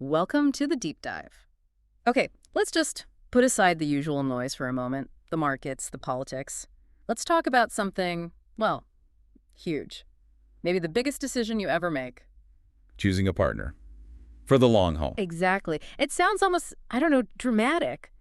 Welcome to the deep dive. Okay, let's just put aside the usual noise for a moment, the markets, the politics. Let's talk about something, well, huge. Maybe the biggest decision you ever make. Choosing a partner for the long haul. Exactly. It sounds almost, I don't know, dramatic,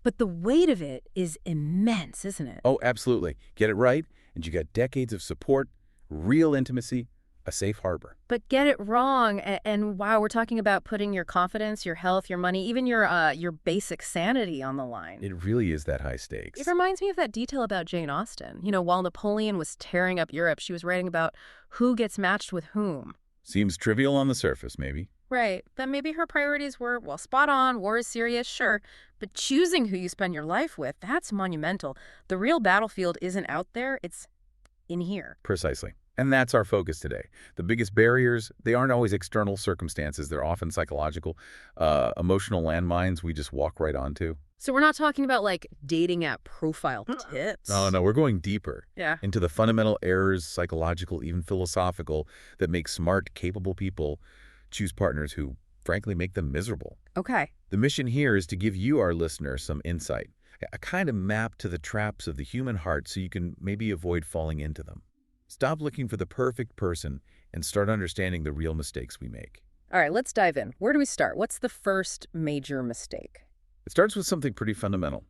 but the weight of it is immense, isn't it? Oh, absolutely. Get it right, and you got decades of support, real intimacy, a safe harbor. But get it wrong, and wow, we're talking about putting your confidence, your health, your money, even your basic sanity on the line. It really is that high stakes. It reminds me of that detail about Jane Austen. While Napoleon was tearing up Europe, she was writing about who gets matched with whom. Seems trivial on the surface, maybe. Right, but maybe her priorities were, well, spot on, war is serious, sure, but choosing who you spend your life with, that's monumental. The real battlefield isn't out there, it's in here. Precisely. And that's our focus today. The biggest barriers, they aren't always external circumstances. They're often psychological, emotional landmines we just walk right onto. So we're not talking about, like, dating app profile tips. No, we're going deeper. Yeah. Into the fundamental errors, psychological, even philosophical, that make smart, capable people choose partners who, frankly, make them miserable. Okay. The mission here is to give you, our listeners, some insight, a kind of map to the traps of the human heart so you can maybe avoid falling into them. Stop looking for the perfect person and start understanding the real mistakes we make. All right, let's dive in. Where do we start? What's the first major mistake? It starts with something pretty fundamental,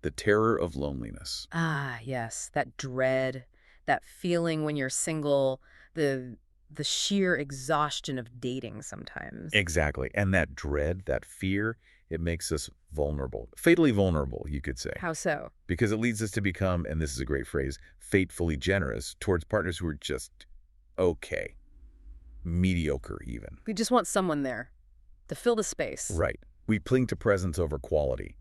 the terror of loneliness. Ah, yes, that dread, that feeling when you're single, the sheer exhaustion of dating sometimes. Exactly. And that dread, that fear, it makes us vulnerable. Fatally vulnerable, you could say. How so? Because it leads us to become, and this is a great phrase, fatefully generous towards partners who are just okay. Mediocre, even. We just want someone there to fill the space. Right. We cling to presence over quality.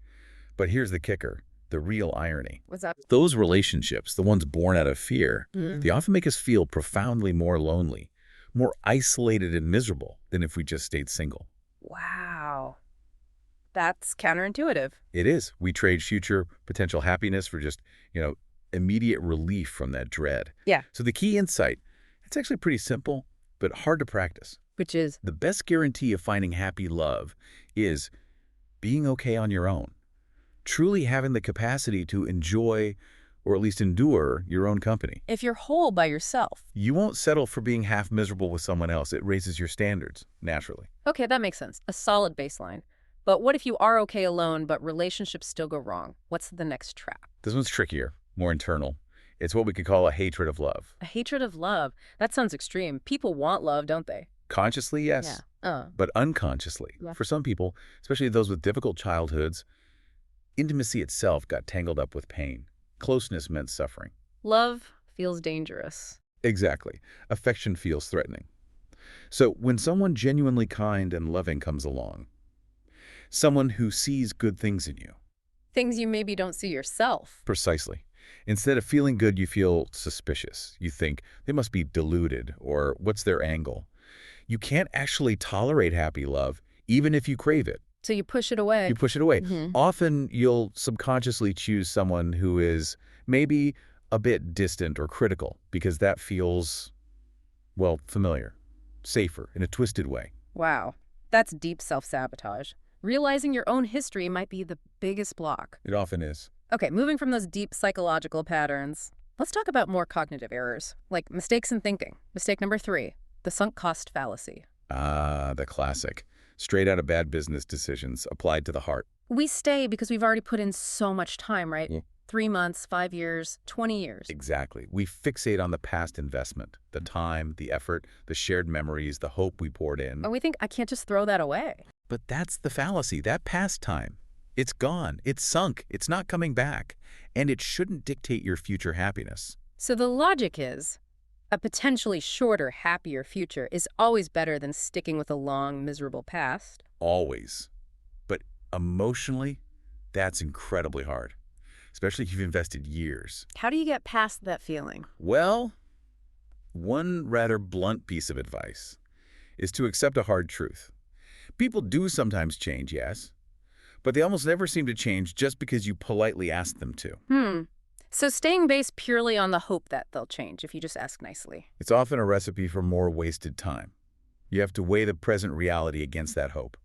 But here's the kicker, the real irony. What's that? Those relationships, the ones born out of fear, they often make us feel profoundly more lonely, more isolated and miserable than if we just stayed single. Wow. That's counterintuitive. It is. We trade future potential happiness for just, immediate relief from that dread. Yeah. So the key insight, it's actually pretty simple, but hard to practice. Which is? The best guarantee of finding happy love is being okay on your own. Truly having the capacity to enjoy, or at least endure, your own company. If you're whole by yourself. You won't settle for being half miserable with someone else. It raises your standards, naturally. Okay, that makes sense. A solid baseline. But what if you are okay alone, but relationships still go wrong? What's the next trap? This one's trickier, more internal. It's what we could call a hatred of love. A hatred of love. That sounds extreme. People want love, don't they? Consciously, yes. Yeah. But unconsciously. Yeah. For some people, especially those with difficult childhoods, intimacy itself got tangled up with pain. Closeness meant suffering. Love feels dangerous. Exactly. Affection feels threatening. So when someone genuinely kind and loving comes along, someone who sees good things in you. Things you maybe don't see yourself. Precisely. Instead of feeling good, you feel suspicious. You think they must be deluded, or what's their angle? You can't actually tolerate happy love, even if you crave it. So you push it away. You push it away. Mhm. Often you'll subconsciously choose someone who is maybe a bit distant or critical because that feels, well, familiar, safer in a twisted way. Wow. That's deep self-sabotage. Realizing your own history might be the biggest block. It often is. Okay, moving from those deep psychological patterns, let's talk about more cognitive errors, like mistakes in thinking. Mistake number 3, the sunk cost fallacy. Ah, the classic. Straight out of bad business decisions applied to the heart. We stay because we've already put in so much time, right? Yeah. 3 months, 5 years, 20 years. Exactly. We fixate on the past investment, the time, the effort, the shared memories, the hope we poured in. And we think, I can't just throw that away. But that's the fallacy, that past time. It's gone. It's sunk. It's not coming back. And it shouldn't dictate your future happiness. So the logic is, a potentially shorter, happier future is always better than sticking with a long, miserable past. Always. But emotionally, that's incredibly hard, especially if you've invested years. How do you get past that feeling? Well, one rather blunt piece of advice is to accept a hard truth. People do sometimes change, yes, but they almost never seem to change just because you politely ask them to. So staying based purely on the hope that they'll change, if you just ask nicely. It's often a recipe for more wasted time. You have to weigh the present reality against that hope.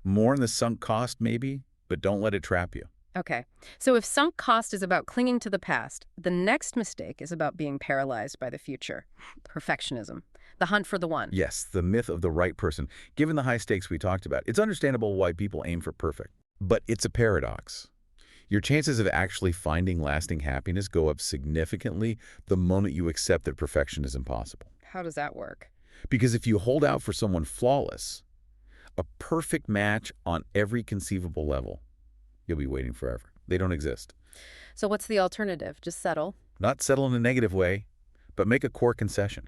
More in the sunk cost, maybe, but don't let it trap you. Okay, so if sunk cost is about clinging to the past, the next mistake is about being paralyzed by the future. Perfectionism. The hunt for the one. Yes, the myth of the right person. Given the high stakes we talked about, it's understandable why people aim for perfect. But it's a paradox. Your chances of actually finding lasting happiness go up significantly the moment you accept that perfection is impossible. How does that work? Because if you hold out for someone flawless, a perfect match on every conceivable level, you'll be waiting forever. They don't exist. So what's the alternative? Just settle? Not settle in a negative way, but make a core concession.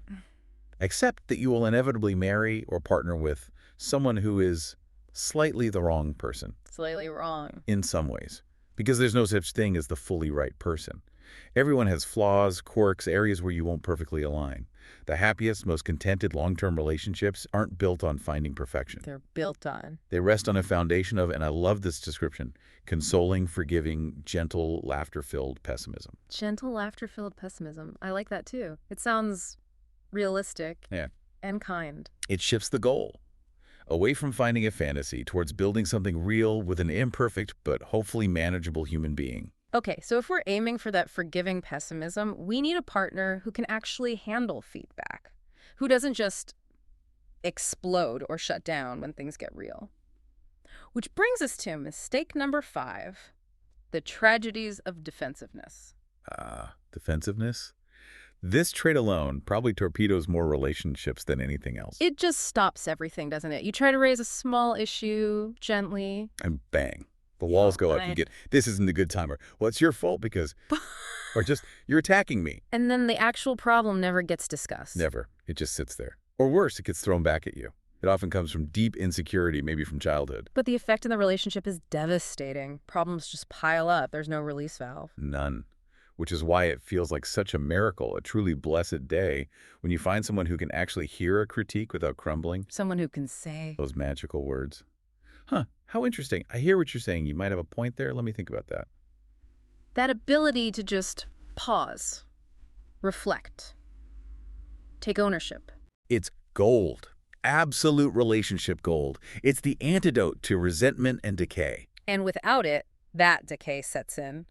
Accept that you will inevitably marry or partner with someone who is slightly the wrong person Slightly wrong. in some ways, because there's no such thing as the fully right person. Everyone has flaws, quirks, areas where you won't perfectly align. The happiest, most contented long-term relationships aren't built on finding perfection. They're built on. They rest on a foundation of, and I love this description, consoling, forgiving, gentle, laughter-filled pessimism. Gentle, laughter-filled pessimism. I like that too. It sounds realistic Yeah. and kind. It shifts the goal away from finding a fantasy towards building something real with an imperfect but hopefully manageable human being. Okay, so if we're aiming for that forgiving pessimism, we need a partner who can actually handle feedback, who doesn't just explode or shut down when things get real. Which brings us to mistake number 5, the tragedies of defensiveness. Defensiveness? This trait alone probably torpedoes more relationships than anything else. It just stops everything, doesn't it? You try to raise a small issue gently. And bang, the walls go up. You get, this isn't a good time, or, well, it's your fault because, or just, you're attacking me. And then the actual problem never gets discussed. Never. It just sits there. Or worse, it gets thrown back at you. It often comes from deep insecurity, maybe from childhood. But the effect in the relationship is devastating. Problems just pile up. There's no release valve. None. Which is why it feels like such a miracle, a truly blessed day, when you find someone who can actually hear a critique without crumbling. Someone who can say those magical words. Huh, how interesting. I hear what you're saying. You might have a point there. Let me think about that. that ability to just pause, reflect, take ownership. It's gold. Absolute relationship gold. It's the antidote to resentment and decay. And without it, that decay sets in.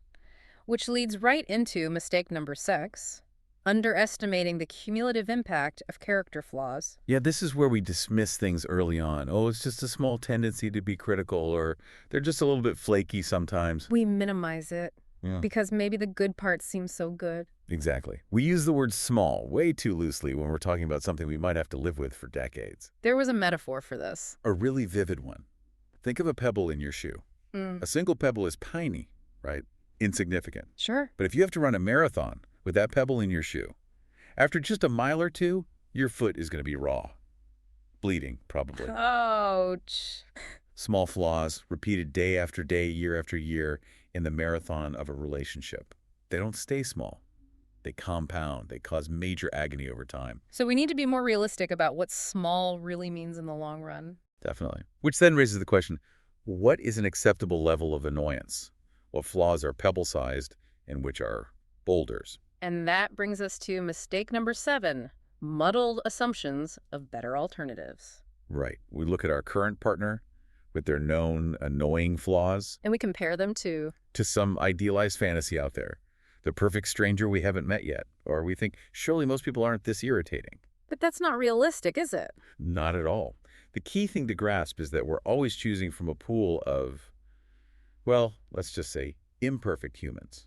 Which leads right into mistake number 6, underestimating the cumulative impact of character flaws. Yeah, this is where we dismiss things early on. Oh, it's just a small tendency to be critical, or they're just a little bit flaky sometimes. We minimize it Yeah. because maybe the good parts seem so good. Exactly. We use the word small way too loosely when we're talking about something we might have to live with for decades. There was a metaphor for this. A really vivid one. Think of a pebble in your shoe. A single pebble is tiny, right? Insignificant. Sure. But if you have to run a marathon with that pebble in your shoe, after just a mile or two, your foot is going to be raw. Bleeding, probably. Ouch. Small flaws, repeated day after day, year after year, in the marathon of a relationship. They don't stay small. They compound. They cause major agony over time. So we need to be more realistic about what small really means in the long run. Definitely. Which then raises the question, what is an acceptable level of annoyance? What flaws are pebble-sized and which are boulders? And that brings us to mistake number 7, muddled assumptions of better alternatives. Right. We look at our current partner with their known annoying flaws And we compare them to some idealized fantasy out there, the perfect stranger we haven't met yet, or we think, surely most people aren't this irritating. But that's not realistic, is it? Not at all. The key thing to grasp is that we're always choosing from a pool of, well, let's just say, imperfect humans.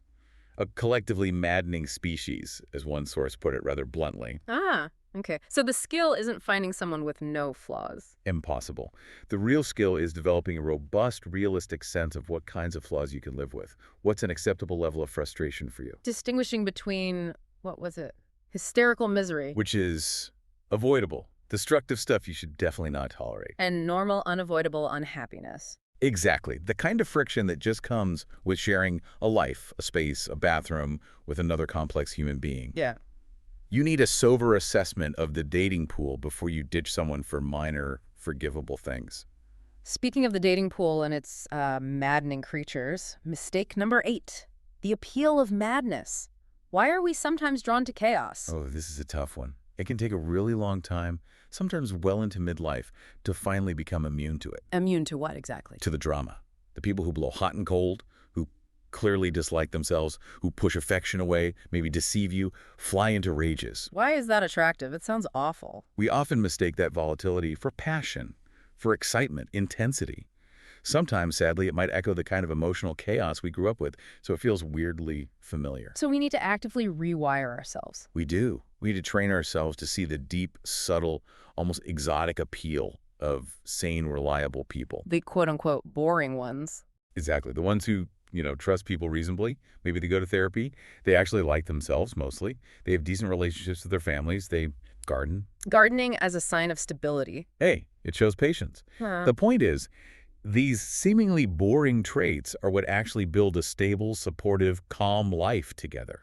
A collectively maddening species, as one source put it rather bluntly. Ah, okay. So the skill isn't finding someone with no flaws. Impossible. The real skill is developing a robust, realistic sense of what kinds of flaws you can live with. What's an acceptable level of frustration for you? Distinguishing between, what was it? Hysterical misery. Which is avoidable. Destructive stuff you should definitely not tolerate. And normal, unavoidable unhappiness. Exactly. The kind of friction that just comes with sharing a life, a space, a bathroom with another complex human being. Yeah. You need a sober assessment of the dating pool before you ditch someone for minor, forgivable things. Speaking of the dating pool and its maddening creatures, mistake number 8, the appeal of madness. Why are we sometimes drawn to chaos? Oh, this is a tough one. It can take a really long time, sometimes well into midlife, to finally become immune to it, Immune to what exactly? to the drama. The people who blow hot and cold, who clearly dislike themselves, who push affection away, maybe deceive you, fly into rages. Why is that attractive? It sounds awful. We often mistake that volatility for passion, for excitement, intensity. Sometimes, sadly, it might echo the kind of emotional chaos we grew up with, so it feels weirdly familiar. So we need to actively rewire ourselves. We do. We need to train ourselves to see the deep, subtle, almost exotic appeal of sane, reliable people. The quote-unquote boring ones. Exactly. The ones who, trust people reasonably. Maybe they go to therapy. They actually like themselves, mostly. They have decent relationships with their families. They garden. Gardening as a sign of stability. Hey, it shows patience. Huh. The point is, these seemingly boring traits are what actually build a stable, supportive, calm life together.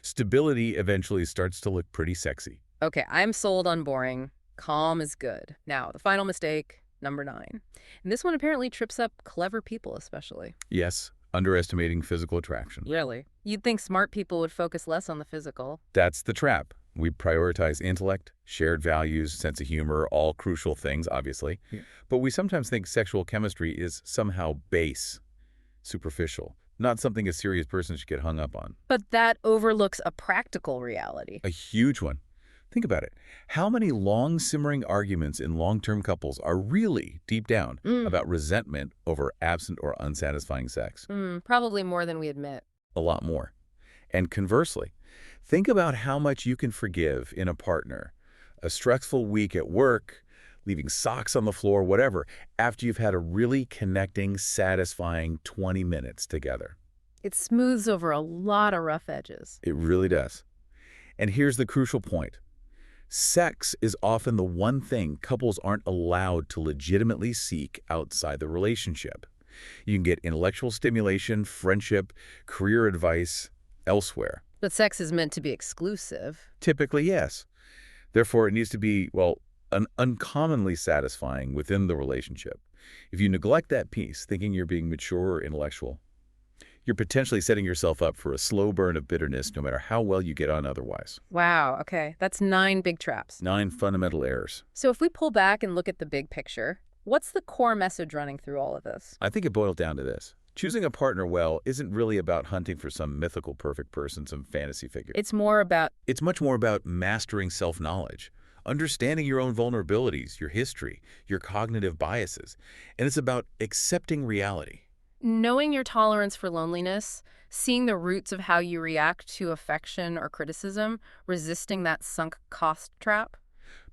Stability eventually starts to look pretty sexy. Okay, I'm sold on boring. Calm is good. Now, the final mistake, number 9. And this one apparently trips up clever people especially. Yes, underestimating physical attraction. Really? You'd think smart people would focus less on the physical. That's the trap. We prioritize intellect, shared values, sense of humor, all crucial things, obviously. Yeah. But we sometimes think sexual chemistry is somehow base, superficial, not something a serious person should get hung up on. But that overlooks a practical reality. A huge one. Think about it. How many long simmering arguments in long-term couples are really, deep down, about resentment over absent or unsatisfying sex? Probably more than we admit. A lot more. And conversely, think about how much you can forgive in a partner. A stressful week at work, leaving socks on the floor, whatever, after you've had a really connecting, satisfying 20 minutes together. It smooths over a lot of rough edges. It really does. And here's the crucial point. Sex is often the one thing couples aren't allowed to legitimately seek outside the relationship. You can get intellectual stimulation, friendship, career advice elsewhere. But sex is meant to be exclusive. Typically, yes. Therefore, it needs to be, uncommonly satisfying within the relationship. If you neglect that piece, thinking you're being mature or intellectual, you're potentially setting yourself up for a slow burn of bitterness no matter how well you get on otherwise. Wow, okay. That's 9 big traps. 9 fundamental errors. So if we pull back and look at the big picture, what's the core message running through all of this? I think it boiled down to this. Choosing a partner well isn't really about hunting for some mythical perfect person, some fantasy figure. It's much more about mastering self-knowledge, understanding your own vulnerabilities, your history, your cognitive biases, and it's about accepting reality. knowing your tolerance for loneliness, seeing the roots of how you react to affection or criticism, resisting that sunk cost trap.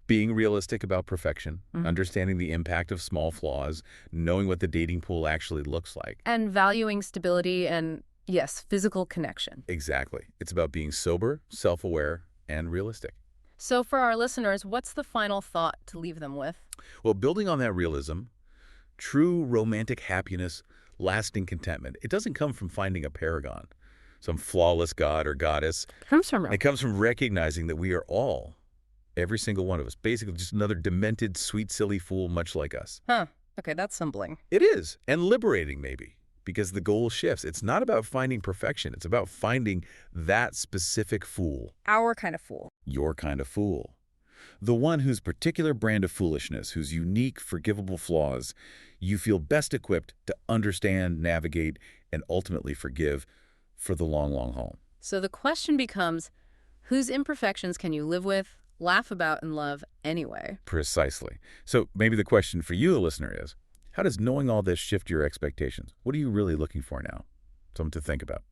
Being realistic about perfection, understanding the impact of small flaws, knowing what the dating pool actually looks like. And valuing stability and, yes, physical connection. Exactly. It's about being sober, self-aware, and realistic. So for our listeners, what's the final thought to leave them with? Well, building on that realism, true romantic happiness, lasting contentment, it doesn't come from finding a paragon, some flawless god or goddess. It comes from recognizing that we are all, every single one of us, basically just another demented, sweet, silly fool much like us. Huh. Okay, that's humbling. It is, and liberating maybe, because the goal shifts. It's not about finding perfection. It's about finding that specific fool. Our kind of fool. Your kind of fool. The one whose particular brand of foolishness, whose unique, forgivable flaws, you feel best equipped to understand, navigate, and ultimately forgive for the long, long haul. So the question becomes, whose imperfections can you live with, laugh about, and love anyway? Precisely. So maybe the question for you, the listener, is, how does knowing all this shift your expectations? What are you really looking for now? Something to think about.